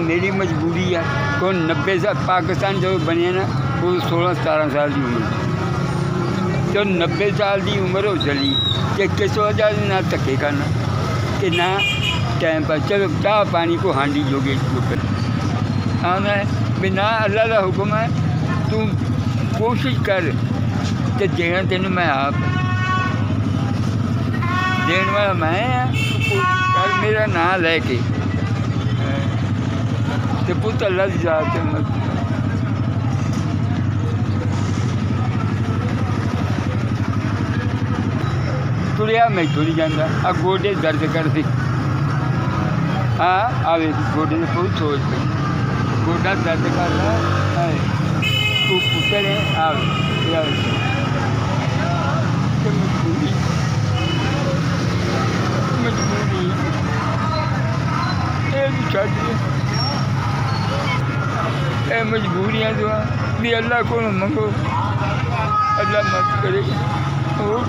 मेरी मजबूरी है। को 90 साल पाकिस्तान जो बने ना वो 16-17 साल की उम्र, तो 90 साल की उम्र हो चली कि किस वजह ना धक्के करना कि ना टाइम पर चलो चाह पानी को हांडी जोगे आना है भी ना अल्लाह का हुक्म है तू कोशिश कर तो देना तेन मैं आप देने वाला मैं कर मेरा नाम लैके तो पुत अल्लाह की जात मत तुरिया मैं तुरी जाता आ गोडे दर्द करते हाँ आवे गोडे से बहुत सोच पी गोडा दर्द कर रहा है तू पुत्र है आवे मजबूरी मजबूरी ये मजबूरियाँ जो भी अल्लाह को मंगो अल्लाह मत करे और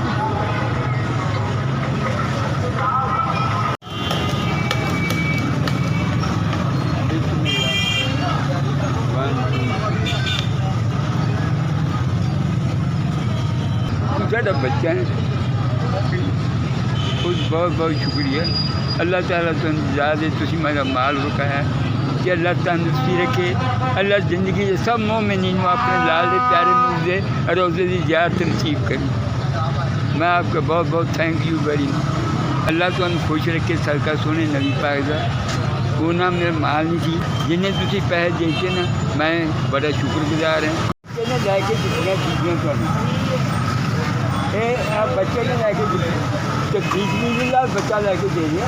साढ़ा बच्चा है बहुत बहुत शुक्रिया अल्लाह ताला तुम ज़्यादा तुम मेरा माल रुकाया कि अल्लाह तंदुरुस्ती रखे अल्लाह ज़िंदगी के सब मोमिनीन अपने लाल प्यारे मुझे रोज़े की ज़ियारत नसीब करी। मैं आपका बहुत बहुत थैंक यू वेरी मच। अल्लाह तुम खुश रखे सदका सोने नबी पाक का वो ना मेरा माल नहीं थी जिन्हें तुम पैसे देते ना मैं बड़ा शुक्रगुजार है लैके दिखिया चीज़ें आप बच्चे ने लैके तो 20 लाख बच्चा लैके दे दिया।